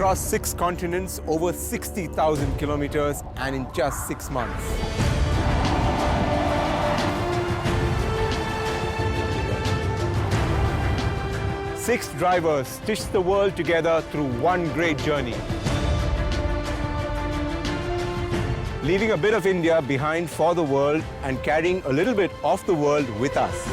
across 6 continents, over 60,000 kilometers, and in just 6 months. Six drivers stitched the world together through one great journey. Leaving a bit of India behind for the world and carrying a little bit of the world with us.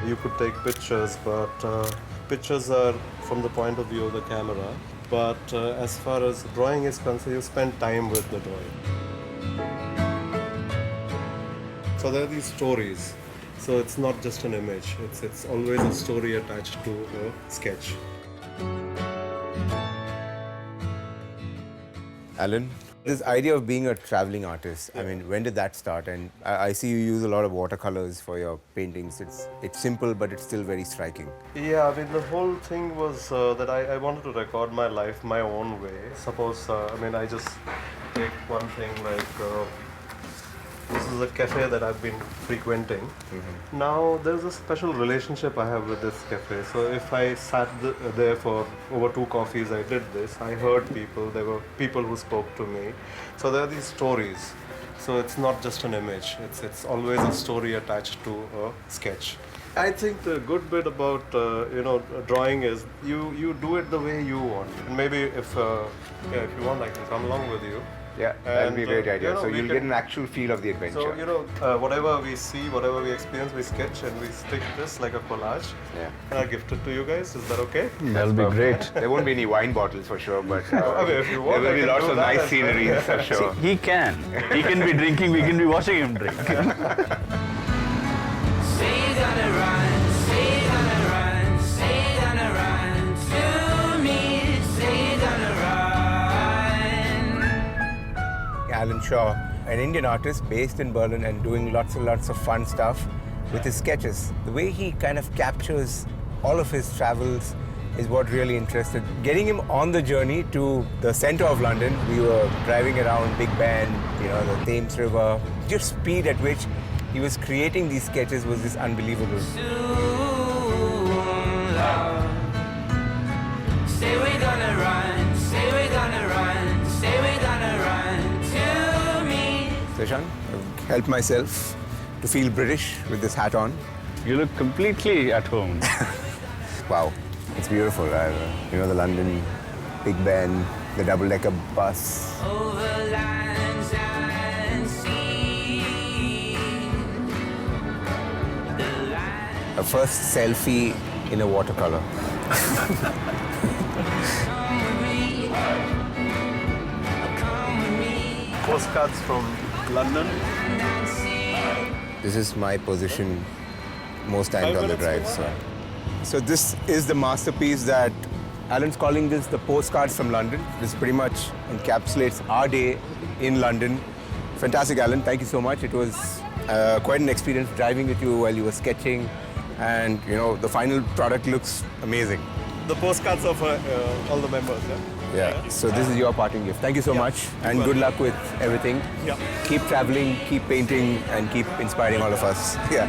You could take pictures, but pictures are from the point of view of the camera. But as far as drawing is concerned, you spend time with the drawing. So there are these stories. So it's not just an image. It's always a story attached to a sketch. Alan, this idea of being a traveling artist, I mean, when did that start? And I see you use a lot of watercolors for your paintings. It's simple, but it's still very striking. Yeah, I mean, the whole thing was that I wanted to record my life my own way. Suppose, I just take one thing like, this is a cafe that I've been frequenting. Mm-hmm. Now, there's a special relationship I have with this cafe. So if I sat there for over 2 coffees, I did this. I heard people, there were people who spoke to me. So there are these stories. So it's not just an image. It's always a story attached to a sketch. I think the good bit about drawing is you do it the way you want. And maybe if you want, I can come along with you. Yeah, that'd be a great idea. So you'll get an actual feel of the adventure. So, whatever we see, whatever we experience, we sketch and we stick this like a collage. Yeah. And I gift it to you guys. Is that okay? That'll be great. There won't be any wine bottles for sure, but if you want, there will be lots of nice well. scenery for sure. He can. He can be drinking, we can be watching him drink. Say you're gonna run, say you're gonna run, say you're gonna run to me, say you're gonna run. Alan Shaw, an Indian artist based in Berlin and doing lots and lots of fun stuff with his sketches. The way he kind of captures all of his travels is what really interested. Getting him on the journey to the center of London, we were driving around Big Ben, the Thames River. Just speed at which he was creating these sketches was just unbelievable. Soon, love. Say we're gonna run, say we're gonna run, say we're gonna run to me. So Ishan, I've helped myself to feel British with this hat on. You look completely at home. Wow, it's beautiful. The London Big Ben, the double-decker bus. Over lands and sea. A first selfie in a watercolor. Postcards from London. This is my position most times on the drive. So this is the masterpiece that Alan's calling this the postcards from London. This pretty much encapsulates our day in London. Fantastic, Alan. Thank you so much. It was quite an experience driving with you while you were sketching. And, the final product looks amazing. The postcards of all the members, Yeah. So this is your parting gift. Thank you so much. And good luck with everything. Yeah. Keep traveling, keep painting, and keep inspiring all of us. Yeah.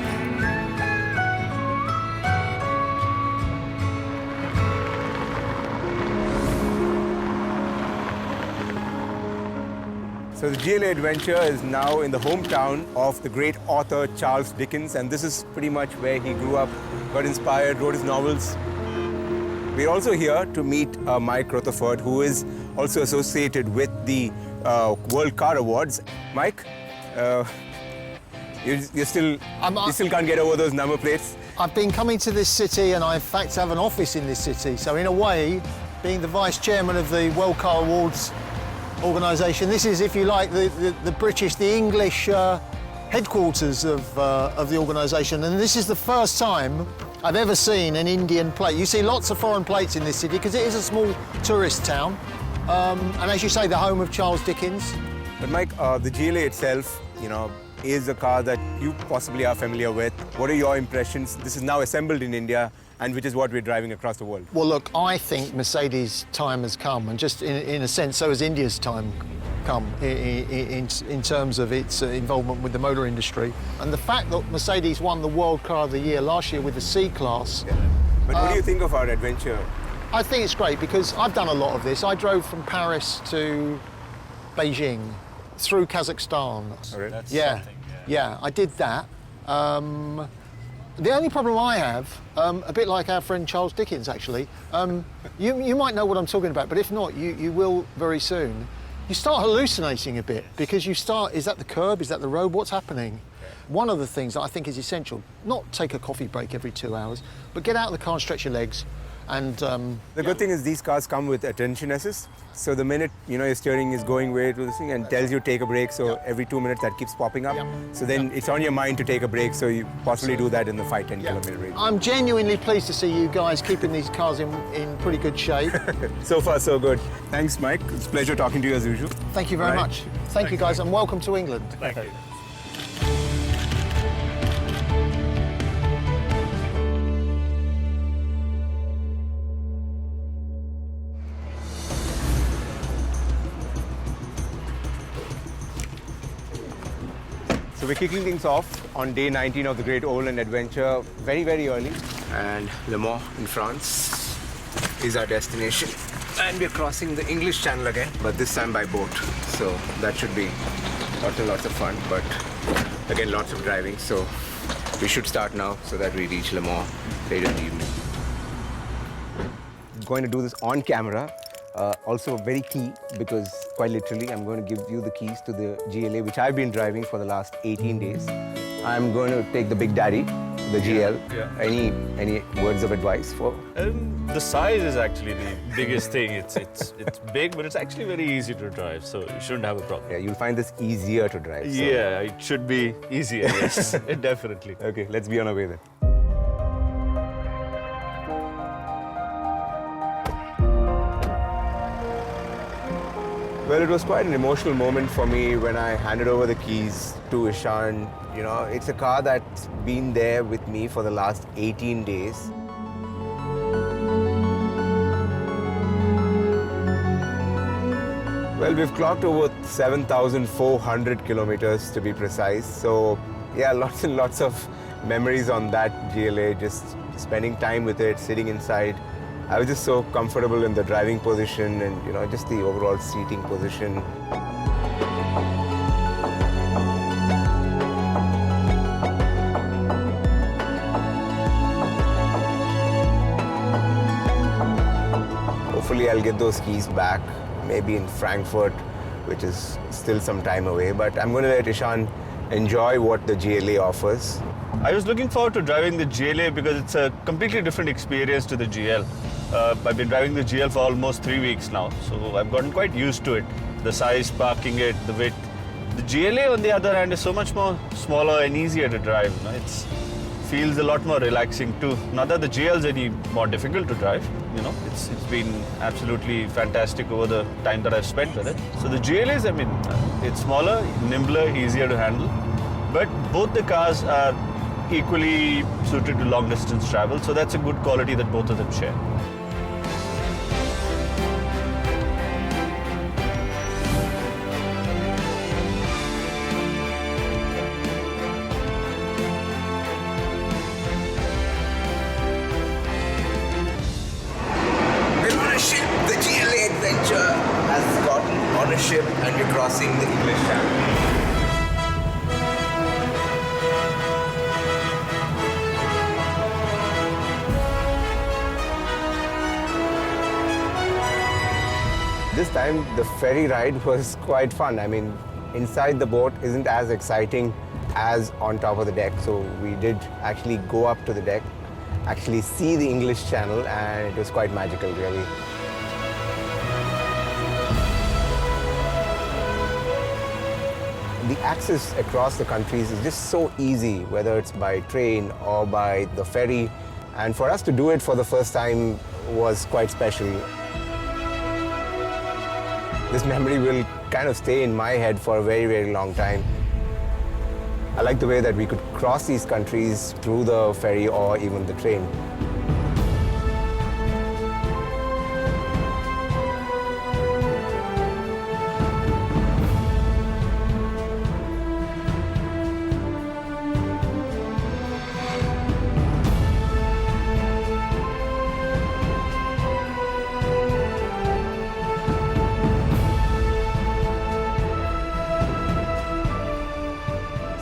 So the GLA adventure is now in the hometown of the great author Charles Dickens, and this is pretty much where he grew up, got inspired, wrote his novels. We're also here to meet Mike Rutherford, who is also associated with the World Car Awards. Mike, You still can't get over those number plates. I've been coming to this city and I in fact have an office in this city. So in a way, being the vice chairman of the World Car Awards organisation, this is, if you like, the English headquarters of the organisation. And this is the first time I've ever seen an Indian plate. You see lots of foreign plates in this city because it is a small tourist town. And as you say, the home of Charles Dicken. But Mike, the GLA itself, is a car that you possibly are familiar with. What are your impressions? This is now assembled in India, and which is what we're driving across the world. Well, look, I think Mercedes' time has come, and just in a sense, so has India's time come in terms of its involvement with the motor industry. And the fact that Mercedes won the World Car of the Year last year with the C-Class. Yeah. But what do you think of our adventure? I think it's great because I've done a lot of this. I drove from Paris to Beijing, through Kazakhstan. Oh, really? Yeah, I did that. The only problem I have, a bit like our friend Charles Dickens, actually, you might know what I'm talking about, but if not, you will very soon. You start hallucinating a bit because you start, is that the curb, is that the road, what's happening? One of the things that I think is essential, not take a coffee break every 2 hours, but get out of the car and stretch your legs. And the good thing is these cars come with attention assist. So the minute your steering is going way to this thing and tells you take a break, so every 2 minutes that keeps popping up. So then it's on your mind to take a break, so you possibly do that in the 5-10 kilometer range. I'm genuinely pleased to see you guys keeping these cars in pretty good shape. So far, so good. Thanks, Mike. It's a pleasure talking to you as usual. Thank you very much. Thank you, guys, and welcome to England. Thank you. So we're kicking things off on day 19 of the Great Overland Adventure, very, very early. And Le Mans in France is our destination. And we're crossing the English Channel again, but this time by boat. So that should be lots and lots of fun, but again, lots of driving. So we should start now so that we reach Le Mans later in the evening. I'm going to do this on camera. Also very key because quite literally I'm going to give you the keys to the GLA, which I've been driving for the last 18 days. I'm going to take the Big Daddy, the GL. Yeah. Any words of advice for? The size is actually the biggest thing. It's big, but it's actually very easy to drive, so you shouldn't have a problem. Yeah, you'll find this easier to drive. So. Yeah, it should be easier, yes, definitely. Okay, let's be on our way then. Well, it was quite an emotional moment for me when I handed over the keys to Ishan. It's a car that's been there with me for the last 18 days. Well, we've clocked over 7,400 kilometers to be precise. So, yeah, lots and lots of memories on that GLA, just spending time with it, sitting inside. I was just so comfortable in the driving position and, just the overall seating position. Hopefully I'll get those keys back, maybe in Frankfurt, which is still some time away. But I'm going to let Ishan enjoy what the GLA offers. I was looking forward to driving the GLA because it's a completely different experience to the GL. I've been driving the GL for almost 3 weeks now, so I've gotten quite used to it. The size, parking it, the width. The GLA, on the other hand, is so much more smaller and easier to drive. It feels a lot more relaxing too. Not that the GL is any more difficult to drive. It's been absolutely fantastic over the time that I've spent with it. So the GLA is, it's smaller, nimbler, easier to handle. But both the cars are equally suited to long distance travel, so that's a good quality that both of them share. The GLA adventure has gotten on a ship and we're crossing the English Channel. This time the ferry ride was quite fun. Inside the boat isn't as exciting as on top of the deck. So we did actually go up to the deck, actually see the English Channel, and it was quite magical, really. The access across the countries is just so easy, whether it's by train or by the ferry. And for us to do it for the first time was quite special. This memory will kind of stay in my head for a very, very long time. I like the way that we could cross these countries through the ferry or even the train.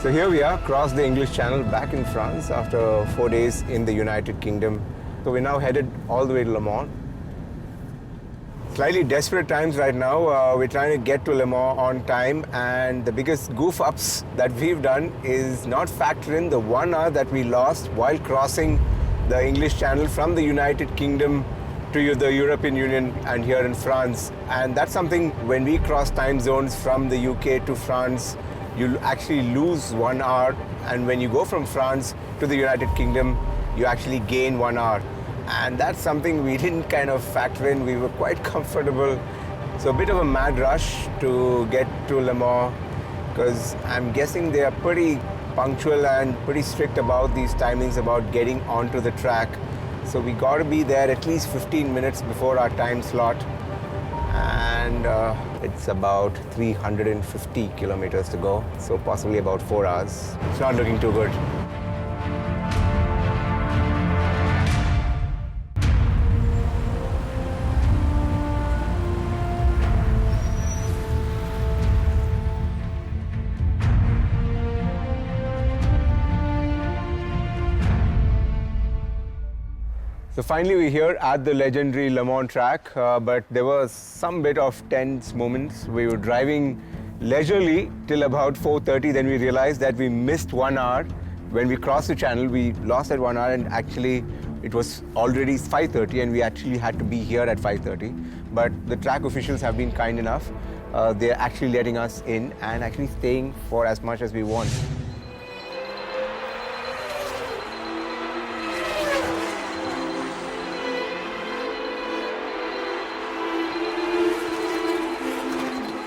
So here we are, across the English Channel, back in France after 4 days in the United Kingdom. So we're now headed all the way to Le Mans. Slightly desperate times right now. We're trying to get to Le Mans on time, and the biggest goof-ups that we've done is not factor in the 1 hour that we lost while crossing the English Channel from the United Kingdom to the European Union and here in France. And that's something, when we cross time zones from the UK to France, you actually lose 1 hour, and when you go from France to the United Kingdom, you actually gain 1 hour. And that's something we didn't kind of factor in. We were quite comfortable. So a bit of a mad rush to get to Le Mans, because I'm guessing they are pretty punctual and pretty strict about these timings about getting onto the track. So we got to be there at least 15 minutes before our time slot. And it's about 350 kilometers to go, so possibly about 4 hours. It's not looking too good. So finally we're here at the legendary Le Mans track, but there was some bit of tense moments. We were driving leisurely till about 4:30, then we realized that we missed 1 hour. When we crossed the channel, we lost that 1 hour, and actually it was already 5:30 and we actually had to be here at 5:30. But the track officials have been kind enough. They're actually letting us in and actually staying for as much as we want.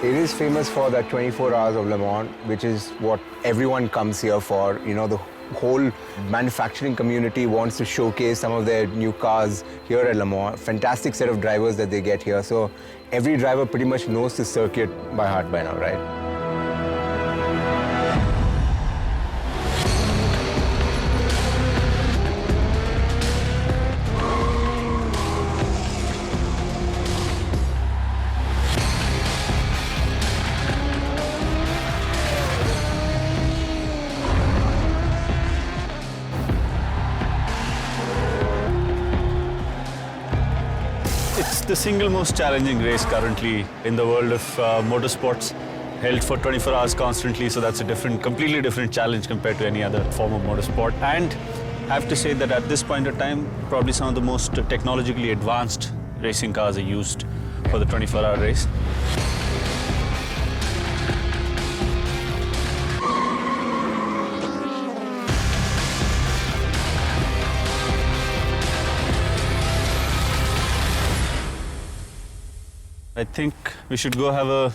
It is famous for that 24 hours of Le Mans, which is what everyone comes here for. You know, the whole manufacturing community wants to showcase some of their new cars here at Le Mans. Fantastic set of drivers that they get here. So every driver pretty much knows the circuit by heart by now, right? It's the single most challenging race currently in the world of motorsports, held for 24 hours constantly, so that's a completely different challenge compared to any other form of motorsport. And I have to say that at this point of time, probably some of the most technologically advanced racing cars are used for the 24-hour race. I think we should go have a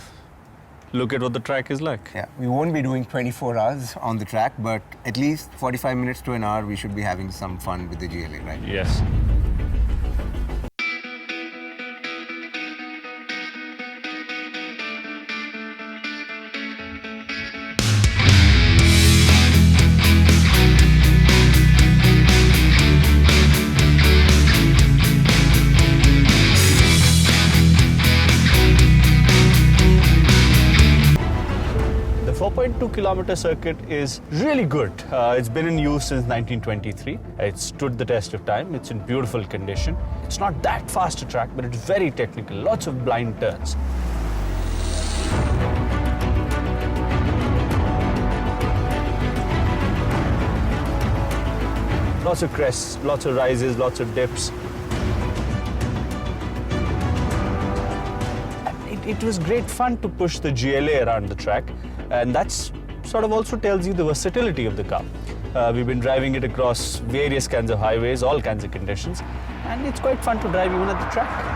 look at what the track is like. Yeah, we won't be doing 24 hours on the track, but at least 45 minutes to an hour, we should be having some fun with the GLA, right? Yes. The 4.2-kilometer circuit is really good. It's been in use since 1923. It stood the test of time. It's in beautiful condition. It's not that fast a track, but it's very technical. Lots of blind turns. Lots of crests, lots of rises, lots of dips. It was great fun to push the GLA around the track, and that's sort of also tells you the versatility of the car. We've been driving it across various kinds of highways, all kinds of conditions, and it's quite fun to drive even at the track.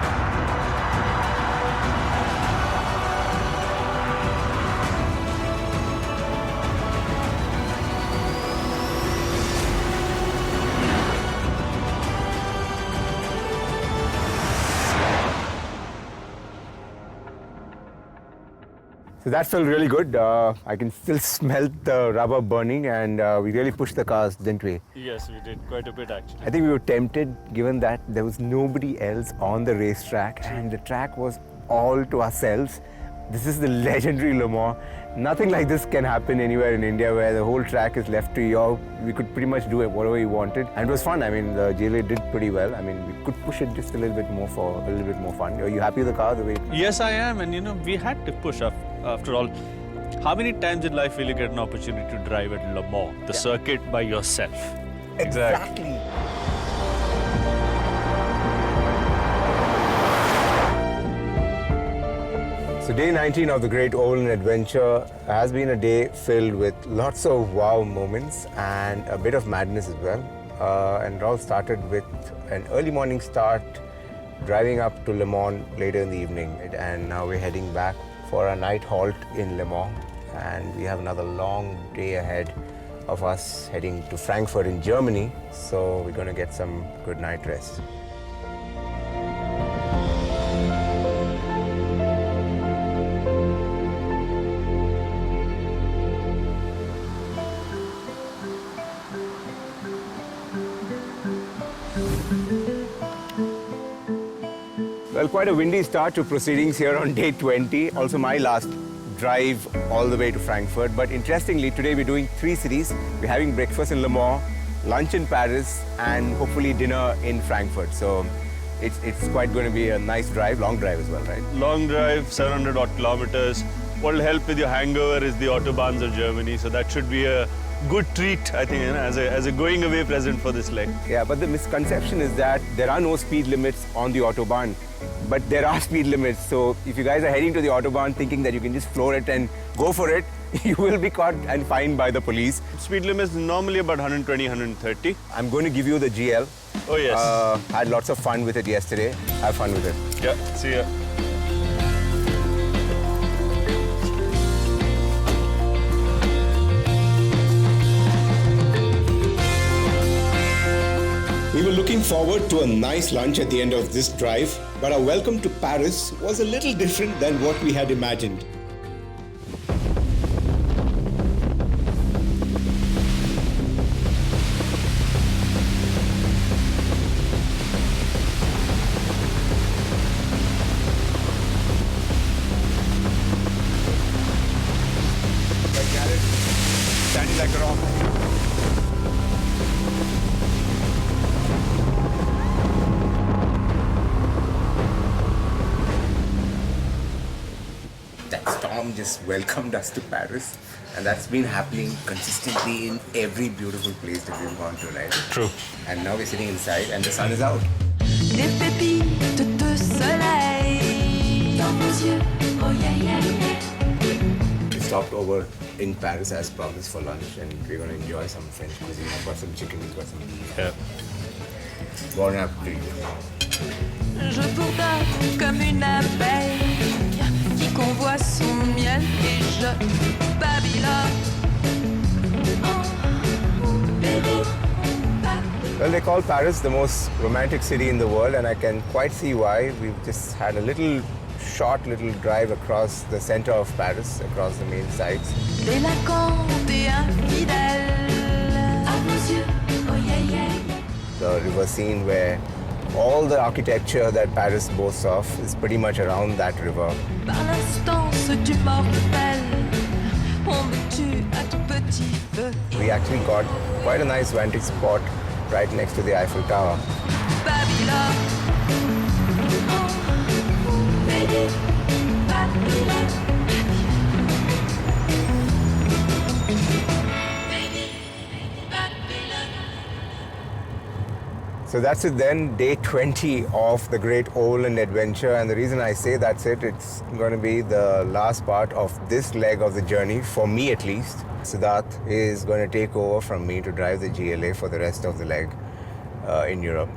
So that felt really good. I can still smell the rubber burning, and we really pushed the cars, didn't we? Yes, we did quite a bit actually. I think we were tempted, given that there was nobody else on the racetrack and the track was all to ourselves. This is the legendary Le Mans. Nothing like this can happen anywhere in India, where the whole track is left to you. We could pretty much do it whatever we wanted, and it was fun. I mean, the GLA did pretty well. I mean, we could push it just a little bit more for a little bit more fun. Are you happy with the car the way? Yes, I am, and you know, we had to push up. After all, how many times in life will you get an opportunity to drive at Le Mans, the circuit by yourself? Exactly. So day 19 of the Great Olen Adventure has been a day filled with lots of wow moments and a bit of madness as well. And it all started with an early morning start, driving up to Le Mans later in the evening. And now we're heading back for a night halt in Le Mans. And we have another long day ahead of us heading to Frankfurt in Germany. So we're going to get some good night rest. Well, quite a windy start to proceedings here on day 20. Also my last drive all the way to Frankfurt. But interestingly, today we're doing 3 cities. We're having breakfast in Le Mans, lunch in Paris, and hopefully dinner in Frankfurt. So it's quite going to be a nice drive, long drive as well, right? Long drive, 700 odd kilometers. What will help with your hangover is the Autobahns of Germany. So that should be a good treat, I think, you know, as a going away present for this leg. Yeah, but the misconception is that there are no speed limits on the Autobahn, but there are speed limits. So if you guys are heading to the Autobahn thinking that you can just floor it and go for it, you will be caught and fined by the police. Speed limit is normally about 120, 130. I'm going to give you the GL. Oh, yes. Had lots of fun with it yesterday. Have fun with it. Yeah, see ya. We were looking forward to a nice lunch at the end of this drive, but our welcome to Paris was a little different than what we had imagined. Standing like a rock. That storm just welcomed us to Paris, and that's been happening consistently in every beautiful place that we've gone to, right? True. And now we're sitting inside and the sun is out. Des pépites de soleil dans vos yeux, oh yeah, yeah, yeah. We stopped over in Paris as promised for lunch, and we're going to enjoy some French cuisine. I've got some chicken, we've got some beef. Yeah. Bon appétit. Je bourdonne comme une abeille qui convoit son miel et je Babylone. Oh, baby, Well, they call Paris the most romantic city in the world, and I can quite see why. We've just had a short little drive across the center of Paris, across the main sites. délinquante et infidèle. À vos yeux, oh yeah, yeah, yeah. The river scene where all the architecture that Paris boasts of is pretty much around that river. Par l'instance du mortel, on me tue à tout petit feu. We actually got quite a nice vantage spot right next to the Eiffel Tower. Babylone. Oh, baby, Babylone. Baby, Babylone. So that's it then, day 20 of the Great Overland Adventure. And the reason I say that's it, it's going to be the last part of this leg of the journey, for me at least. Siddharth is going to take over from me to drive the GLA for the rest of the leg in Europe.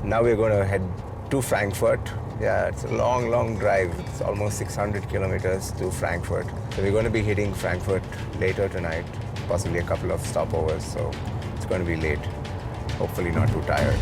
Now we're going to head to Frankfurt. Yeah, it's a long, long drive. It's almost 600 kilometers to Frankfurt. So we're going to be hitting Frankfurt later tonight, possibly a couple of stopovers. So it's going to be late. Hopefully not too tired.